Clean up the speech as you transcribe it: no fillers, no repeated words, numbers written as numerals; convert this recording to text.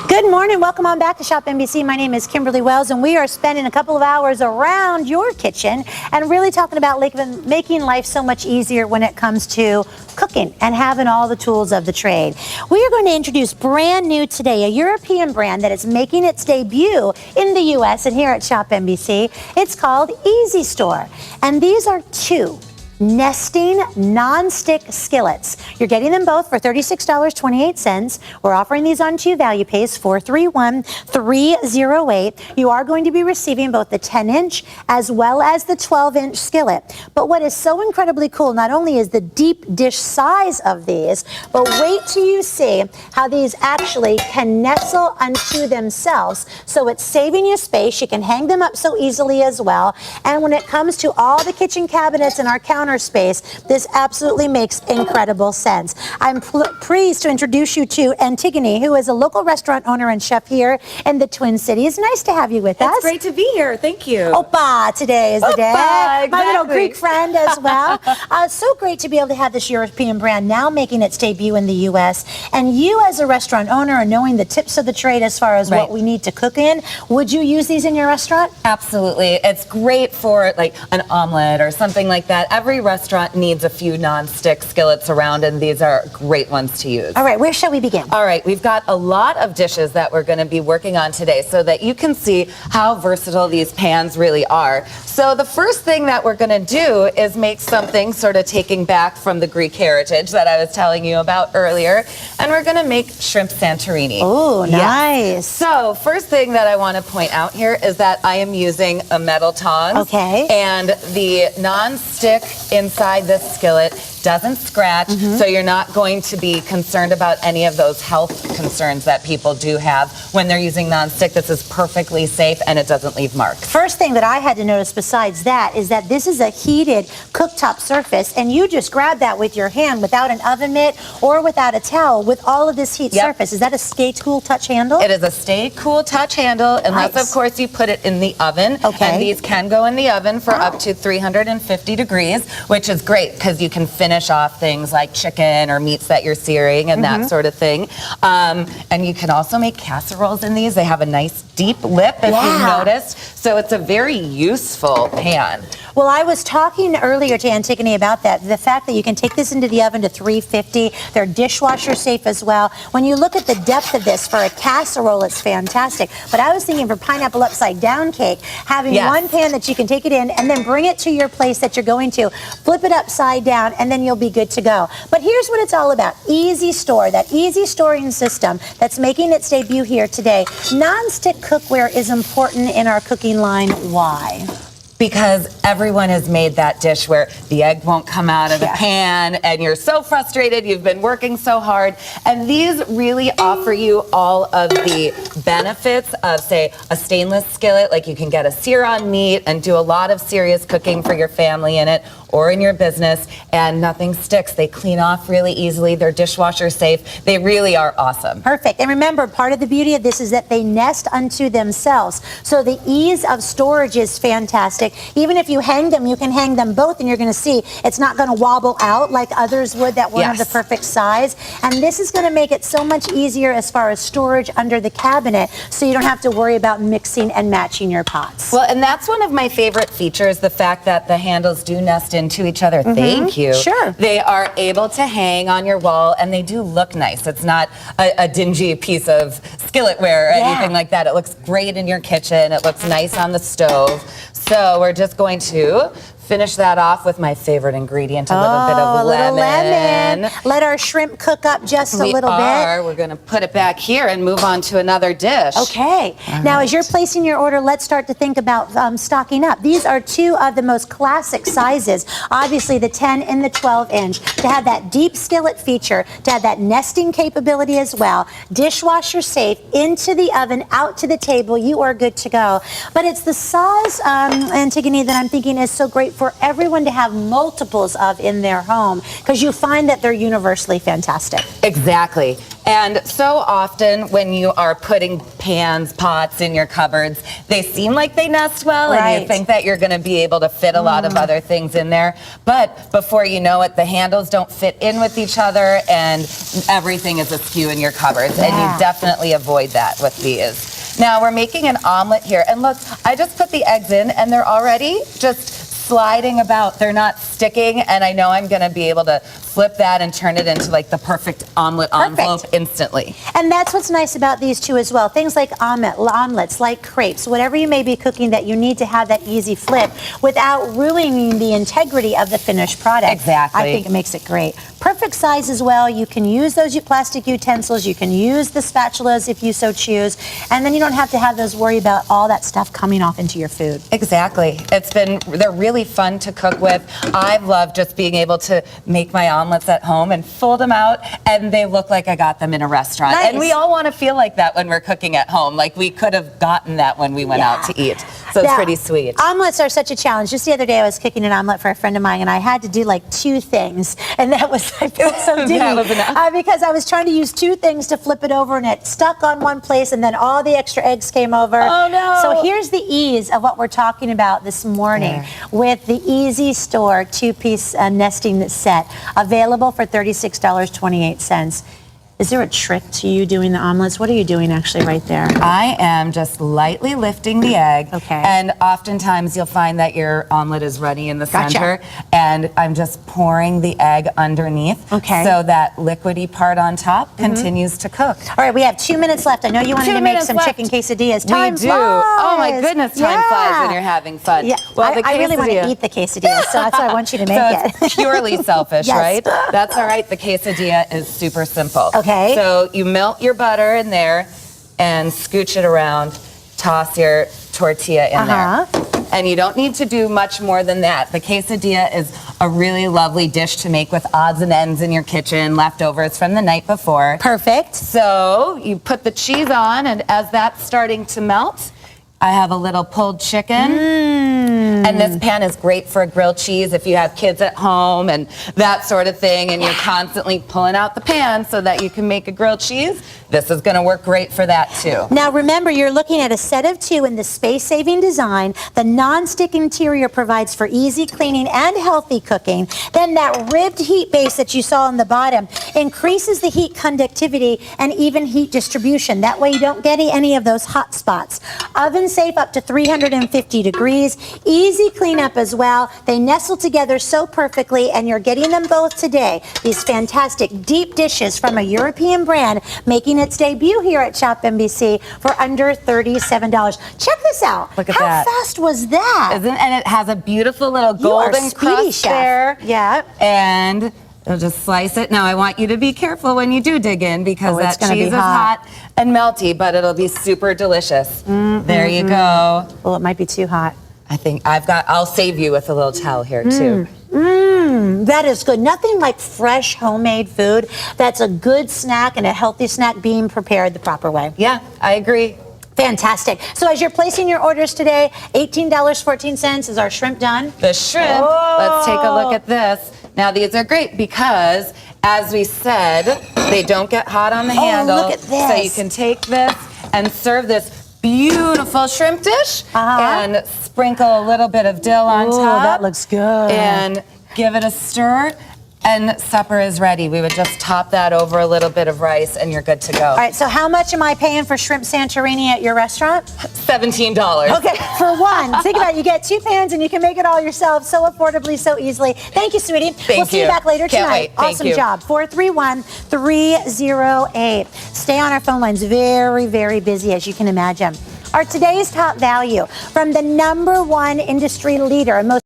Good morning. Welcome on back to Shop NBC. My name is Kimberly Wells, and we are spending a couple of hours around your kitchen and really talking about making life so much easier when it comes to cooking and having all the tools of the trade. We are going to introduce brand new today, a European brand that is making its debut in the U.S. and here at Shop NBC. It's called Easy Store, and these are two nesting non-stick skillets. You're getting them both for $36.28. We're offering these on two value pays, 431-308. You are going to be receiving both the 10-inch as well as the 12-inch skillet. But what is so incredibly cool, not only is the deep dish size of these, but wait till you see how these actually can nestle unto themselves. So it's saving you space. You can hang them up so easily as well. And when it comes to all the kitchen cabinets and our counter space, this absolutely makes incredible sense. I'm pleased to introduce you to Antigone, who is a local restaurant owner and chef here in the Twin Cities. Nice to have you with us. It's great to be here. Thank you. Oppa, today is the day. Exactly. My little Greek friend as well. So great to be able to have this European brand now making its debut in the U.S. And you as a restaurant owner and knowing the tips of the trade as far as what we need to cook in, would you use these in your restaurant? Absolutely. It's great for like an omelet or something like that. Every restaurant needs a few non-stick skillets around, and these are great ones to use. All right, where shall we begin? All right, we've got a lot of dishes that we're going to be working on today so that you can see how versatile these pans really are. So the first thing that we're going to do is make something sort of taking back from the Greek heritage that I was telling you about earlier, and we're going to make shrimp Santorini. Oh, nice. So first thing that I want to point out here is that I am using a metal tongs. Okay. And the non-stick inside this skillet doesn't scratch, so you're not going to be concerned about any of those health concerns that people do have when they're using non-stick. This is perfectly safe and it doesn't leave marks. First thing that I had to notice besides that is that this is a heated cooktop surface, and you just grab that with your hand without an oven mitt or without a towel with all of this heat surface. Is that a Stay Cool touch handle? It is a Stay Cool touch handle, unless of course you put it in the oven. Okay. And these can go in the oven for up to 350 degrees, which is great because you can finish off things like chicken or meats that you're searing and that sort of thing. And you can also make casseroles in these. They have a nice deep lip, if you've noticed. So it's a very useful pan. Well, I was talking earlier to Antigone about that, the fact that you can take this into the oven to 350. They're dishwasher safe as well. When you look at the depth of this for a casserole, it's fantastic. But I was thinking for pineapple upside down cake, having one pan that you can take it in and then bring it to your place that you're going to, flip it upside down, and then you'll be good to go. But here's what it's all about. Easy Store, that easy storing system that's making its debut here today. Non-stick cookware is important in our cooking line. Why? Because everyone has made that dish where the egg won't come out of the pan and you're so frustrated, you've been working so hard. And these really offer you all of the benefits of, say, a stainless skillet, like you can get a sear-on meat and do a lot of serious cooking for your family in it or in your business, and nothing sticks. They clean off really easily. They're dishwasher safe. They really are awesome. Perfect. And remember, part of the beauty of this is that they nest unto themselves. So the ease of storage is fantastic. Even if you hang them, you can hang them both, and you're going to see it's not going to wobble out like others would that weren't of the perfect size. And this is going to make it so much easier as far as storage under the cabinet, so you don't have to worry about mixing and matching your pots. Well, and that's one of my favorite features, the fact that the handles do nest into each other. Thank you. Sure. They are able to hang on your wall, and they do look nice. It's not a dingy piece of skilletware or anything like that. It looks great in your kitchen. It looks nice on the stove. So we're just going to finish that off with my favorite ingredient, a little bit of lemon. Let our shrimp cook up just a little bit. We're going to put it back here and move on to another dish. Okay. Now, as you're placing your order, let's start to think about stocking up. These are two of the most classic sizes. Obviously, the 10 and the 12-inch. To have that deep skillet feature, to have that nesting capability as well, dishwasher safe, into the oven, out to the table, you are good to go. But it's the size, Antigone, that I'm thinking is so great for everyone to have multiples of in their home because you find that they're universally fantastic. Exactly. And so often when you are putting pans, pots in your cupboards, they seem like they nest well and you Right. think that you're going to be able to fit a lot of other things in there. But before you know it, the handles don't fit in with each other and everything is askew in your cupboards. And Yeah. you definitely avoid that with these. Now we're making an omelet here. And look, I just put the eggs in and they're already just sliding about. They're not sticking, and I know I'm going to be able to flip that and turn it into like the perfect omelet envelope instantly. And that's what's nice about these two as well. Things like omelets, like crepes, whatever you may be cooking that you need to have that easy flip without ruining the integrity of the finished product. Exactly. I think it makes it great. Perfect size as well. You can use those plastic utensils. You can use the spatulas if you so choose. And then you don't have to have those worry about all that stuff coming off into your food. Exactly. They're really fun to cook with. I love just being able to make my omelets at home and fold them out, and they look like I got them in a restaurant. Nice. And we all want to feel like that when we're cooking at home. Like we could have gotten that when we went out to eat. So it's Now, pretty sweet. Omelets are such a challenge. Just the other day, I was cooking an omelet for a friend of mine, and I had to do like two things, and that was I felt so dizzy That was enough. because I was trying to use two things to flip it over, and it stuck on one place, and then all the extra eggs came over. Oh, no. So here's the ease of what we're talking about this morning with the Easy Store two-piece nesting set, available for $36.28. Is there a trick to you doing the omelets? What are you doing actually right there? I am just lightly lifting the egg. Okay. And oftentimes you'll find that your omelet is runny in the Gotcha. center. And I'm just pouring the egg underneath. Okay. So that liquidy part on top continues to cook. All right, we have 2 minutes left. I know you wanted 2 to make minutes some left. chicken quesadillas. We Time do. flies. Oh my goodness, time flies when you're having fun. Yeah. Well, the I really want to quesadilla- eat the quesadillas, so that's why I want you to make So it. it's purely selfish, Yes. right? That's all right. The quesadilla is super simple. Okay. So you melt your butter in there and scooch it around. Toss your tortilla in there. And you don't need to do much more than that. The quesadilla is a really lovely dish to make with odds and ends in your kitchen, leftovers from the night before. Perfect. So you put the cheese on, and as that's starting to melt, I have a little pulled chicken. And this pan is great for grilled cheese if you have kids at home and that sort of thing, and you're constantly pulling out the pan so that you can make a grilled cheese. This is going to work great for that too. Now remember, you're looking at a set of two in the space-saving design. The non-stick interior provides for easy cleaning and healthy cooking. Then that ribbed heat base that you saw on the bottom increases the heat conductivity and even heat distribution. That way you don't get any of those hot spots. Oven safe up to 350 degrees. Easy cleanup as well. They nestle together so perfectly, and you're getting them both today. These fantastic deep dishes from a European brand making its debut here at Shop NBC for under $37. Check this out. Look at How that. fast was that? And it has a beautiful little You are golden speedy, crust chef. there. Yeah. And you'll just slice it. Now I want you to be careful when you do dig in, because Oh, it's that gonna be cheese is hot. hot and melty, but it'll be super delicious. There you go. Well, it might be too hot. I'll save you with a little towel here too. That is good. Nothing like fresh homemade food that's a good snack and a healthy snack being prepared the proper way. Yeah, I agree. Fantastic. So as you're placing your orders today, $18.14 is our shrimp done. The shrimp, let's take a look at this. Now these are great because, as we said, they don't get hot on the handle. look at So this. you can take this and serve this beautiful shrimp dish and sprinkle a little bit of dill on Ooh, top. that looks good. And give it a stir. And supper is ready. We would just top that over a little bit of rice and you're good to go. All right, so how much am I paying for shrimp Santorini at your restaurant? $17. Okay, for one. Think about it. You get 2 pans and you can make it all yourself so affordably, so easily. Thank you, sweetie. We'll see you you. back later Can't tonight. wait. Thank Awesome you. job. 431-308. Stay on our phone lines. Very, very busy, as you can imagine. Our today's top value from the #1 industry leader and most